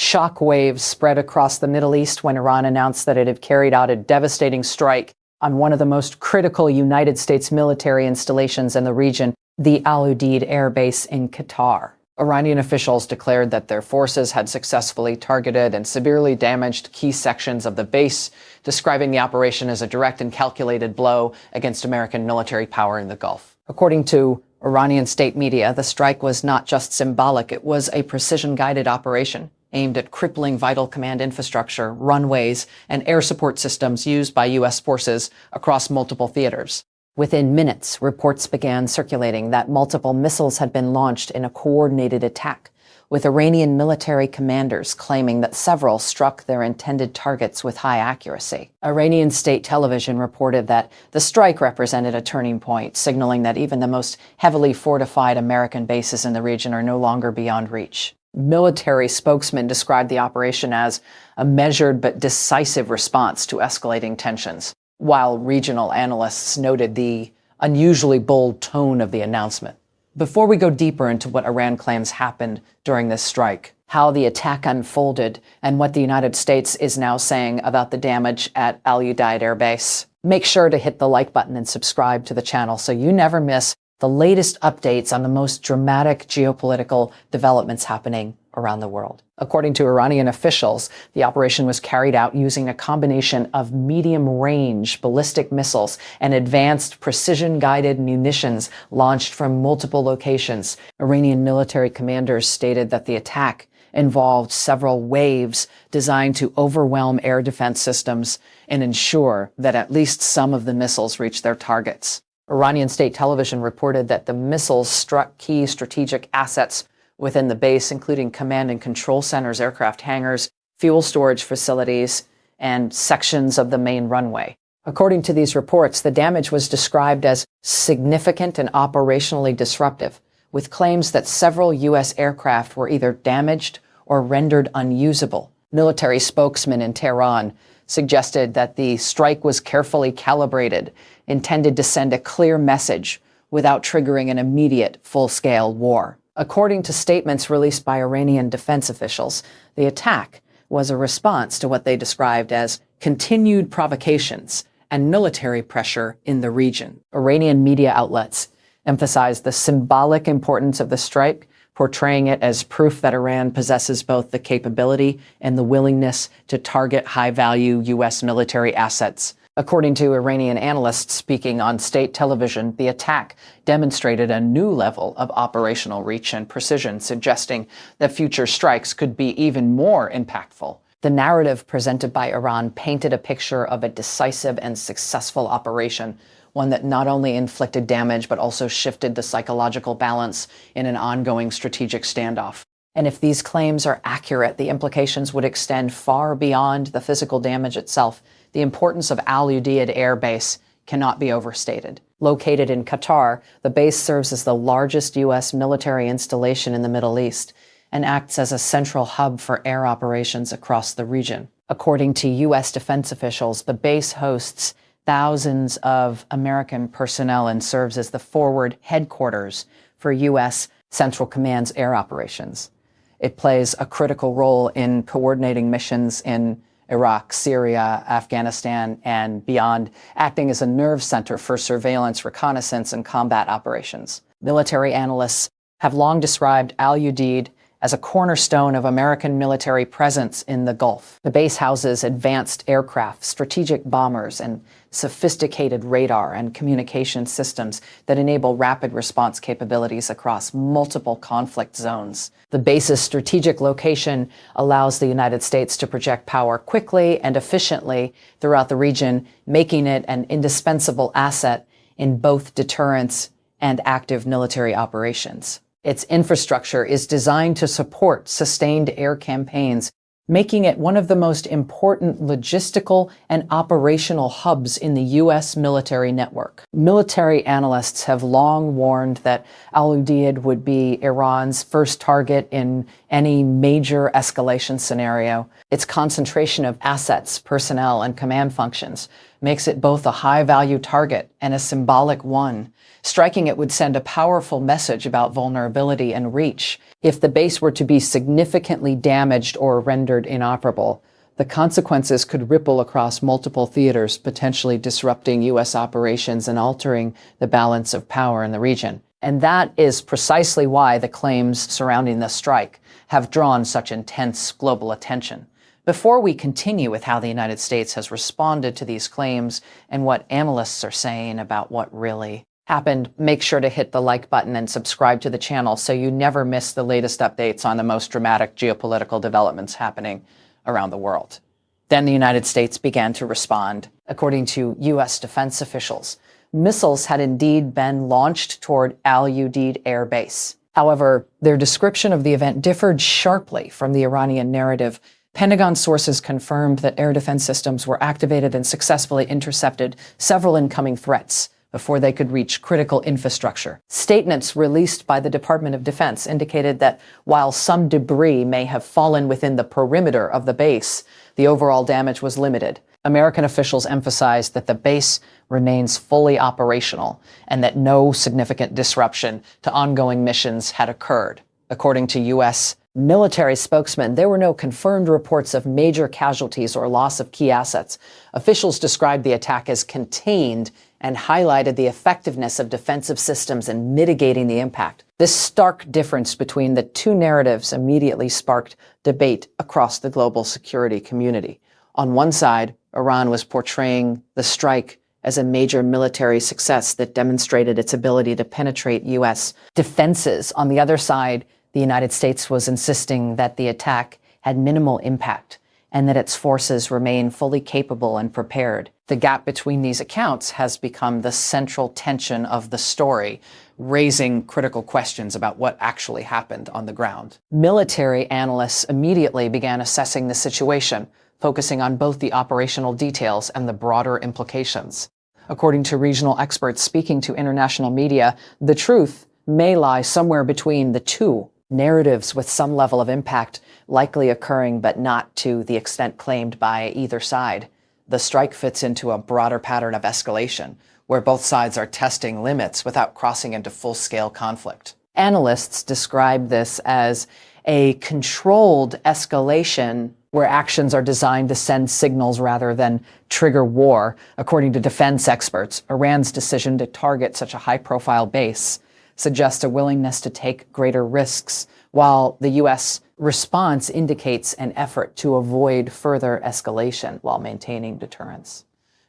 shock waves spread across the Middle East when Iran announced that it had carried out a devastating strike on one of the most critical United States military installations in the region, the Udeid Air Base in Qatar. Iranian officials declared that their forces had successfully targeted and severely damaged key sections of the base, describing the operation as a direct and calculated blow against American military power in the Gulf. According to Iranian state media, the strike was not just symbolic, it was a precision-guided operation aimed at crippling vital command infrastructure, runways, and air support systems used by U.S. forces across multiple theaters. Within minutes, reports began circulating that multiple missiles had been launched in a coordinated attack, with Iranian military commanders claiming that several struck their intended targets with high accuracy. Iranian state television reported that the strike represented a turning point, signaling that even the most heavily fortified American bases in the region are no longer beyond reach. Military spokesmen described the operation as a measured but decisive response to escalating tensions, while regional analysts noted the unusually bold tone of the announcement. Before we go deeper into what Iran claims happened during this strike, how the attack unfolded, and what the United States is now saying about the damage at Udeid Air Base, make sure to hit the like button and subscribe to the channel so you never miss the latest updates on the most dramatic geopolitical developments happening around the world. According to Iranian officials, the operation was carried out using a combination of medium-range ballistic missiles and advanced precision-guided munitions launched from multiple locations. Iranian military commanders stated that the attack involved several waves designed to overwhelm air defense systems and ensure that at least some of the missiles reached their targets. Iranian state television reported that the missiles struck key strategic assets within the base, including command and control centers, aircraft hangars, fuel storage facilities, and sections of the main runway. According to these reports, the damage was described as significant and operationally disruptive, with claims that several U.S. aircraft were either damaged or rendered unusable. Military spokesman in Tehran suggested that the strike was carefully calibrated, intended to send a clear message without triggering an immediate full-scale war. According to statements released by Iranian defense officials, the attack was a response to what they described as continued provocations and military pressure in the region. Iranian media outlets emphasized the symbolic importance of the strike, portraying it as proof that Iran possesses both the capability and the willingness to target high-value U.S. military assets. According to Iranian analysts speaking on state television, the attack demonstrated a new level of operational reach and precision, suggesting that future strikes could be even more impactful. The narrative presented by Iran painted a picture of a decisive and successful operation, one that not only inflicted damage but also shifted the psychological balance in an ongoing strategic standoff. And if these claims are accurate, the implications would extend far beyond the physical damage itself. The importance of Udeid Air Base cannot be overstated. Located in Qatar, the base serves as the largest U.S. military installation in the Middle East and acts as a central hub for air operations across the region. According to U.S. defense officials, the base hosts thousands of American personnel and serves as the forward headquarters for U.S. Central Command's air operations. It plays a critical role in coordinating missions in Iraq, Syria, Afghanistan, and beyond, acting as a nerve center for surveillance, reconnaissance, and combat operations. Military analysts have long described Udeid as a cornerstone of American military presence in the Gulf. The base houses advanced aircraft, strategic bombers, and sophisticated radar and communication systems that enable rapid response capabilities across multiple conflict zones. The base's strategic location allows the United States to project power quickly and efficiently throughout the region, making it an indispensable asset in both deterrence and active military operations. Its infrastructure is designed to support sustained air campaigns, making it one of the most important logistical and operational hubs in the U.S. military network. Military analysts have long warned that Udeid would be Iran's first target in any major escalation scenario. Its concentration of assets, personnel, and command functions makes it both a high-value target and a symbolic one. Striking it would send a powerful message about vulnerability and reach. If the base were to be significantly damaged or rendered inoperable, the consequences could ripple across multiple theaters, potentially disrupting U.S. operations and altering the balance of power in the region. And that is precisely why the claims surrounding the strike have drawn such intense global attention. Before we continue with how the United States has responded to these claims and what analysts are saying about what really happened, make sure to hit the like button and subscribe to the channel so you never miss the latest updates on the most dramatic geopolitical developments happening around the world. Then the United States began to respond. According to U.S. defense officials, missiles had indeed been launched toward Udeid Air Base. However, their description of the event differed sharply from the Iranian narrative. Pentagon sources confirmed that air defense systems were activated and successfully intercepted several incoming threats before they could reach critical infrastructure. Statements released by the Department of Defense indicated that while some debris may have fallen within the perimeter of the base, the overall damage was limited. American officials emphasized that the base remains fully operational and that no significant disruption to ongoing missions had occurred. According to U.S. military spokesman, there were no confirmed reports of major casualties or loss of key assets. Officials described the attack as contained and highlighted the effectiveness of defensive systems in mitigating the impact. This stark difference between the two narratives immediately sparked debate across the global security community. On one side, Iran was portraying the strike as a major military success that demonstrated its ability to penetrate U.S. defenses. On the other side, the United States was insisting that the attack had minimal impact and that its forces remain fully capable and prepared. The gap between these accounts has become the central tension of the story, raising critical questions about what actually happened on the ground. Military analysts immediately began assessing the situation, focusing on both the operational details and the broader implications. According to regional experts speaking to international media, the truth may lie somewhere between the two narratives, with some level of impact likely occurring but not to the extent claimed by either side. The strike fits into a broader pattern of escalation, where both sides are testing limits without crossing into full-scale conflict. Analysts describe this as a controlled escalation where actions are designed to send signals rather than trigger war. According to defense experts, Iran's decision to target such a high-profile base suggests a willingness to take greater risks, while the U.S. response indicates an effort to avoid further escalation while maintaining deterrence.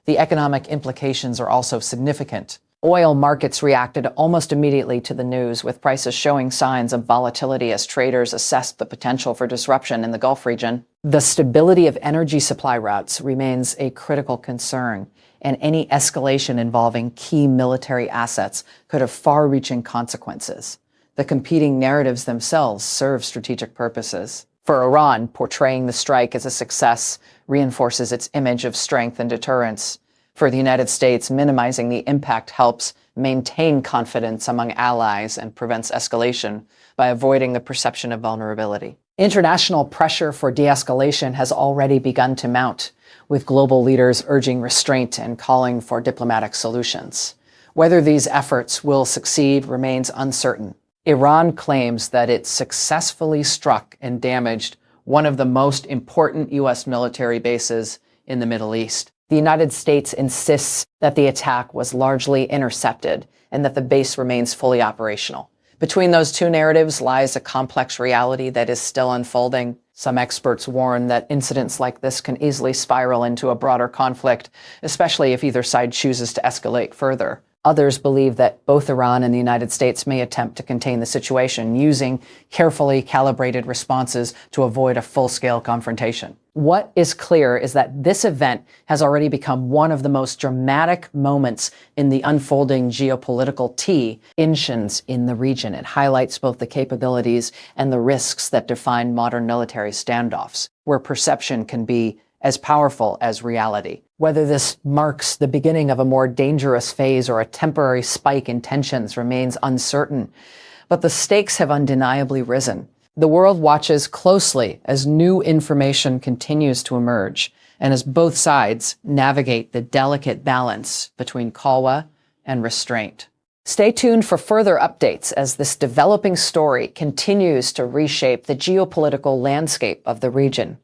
The economic implications are also significant. Oil markets reacted almost immediately to the news, with prices showing signs of volatility as traders assessed the potential for disruption in the Gulf region. The stability of energy supply routes remains a critical concern, and any escalation involving key military assets could have far-reaching consequences. The competing narratives themselves serve strategic purposes. For Iran, portraying the strike as a success reinforces its image of strength and deterrence. For the United States, minimizing the impact helps maintain confidence among allies and prevents escalation by avoiding the perception of vulnerability. International pressure for de-escalation has already begun to mount, with global leaders urging restraint and calling for diplomatic solutions. Whether these efforts will succeed remains uncertain. Iran claims that it successfully struck and damaged one of the most important U.S. military bases in the Middle East. The United States insists that the attack was largely intercepted and that the base remains fully operational. Between those two narratives lies a complex reality that is still unfolding. Some experts warn that incidents like this can easily spiral into a broader conflict, especially if either side chooses to escalate further. Others believe that both Iran and the United States may attempt to contain the situation using carefully calibrated responses to avoid a full-scale confrontation. What is clear is that this event has already become one of the most dramatic moments in the unfolding geopolitical tensions in the region. It highlights both the capabilities and the risks that define modern military standoffs, where perception can be as powerful as reality. Whether this marks the beginning of a more dangerous phase or a temporary spike in tensions remains uncertain, but the stakes have undeniably risen. The world watches closely as new information continues to emerge and as both sides navigate the delicate balance between qalwa and restraint. Stay tuned for further updates as this developing story continues to reshape the geopolitical landscape of the region.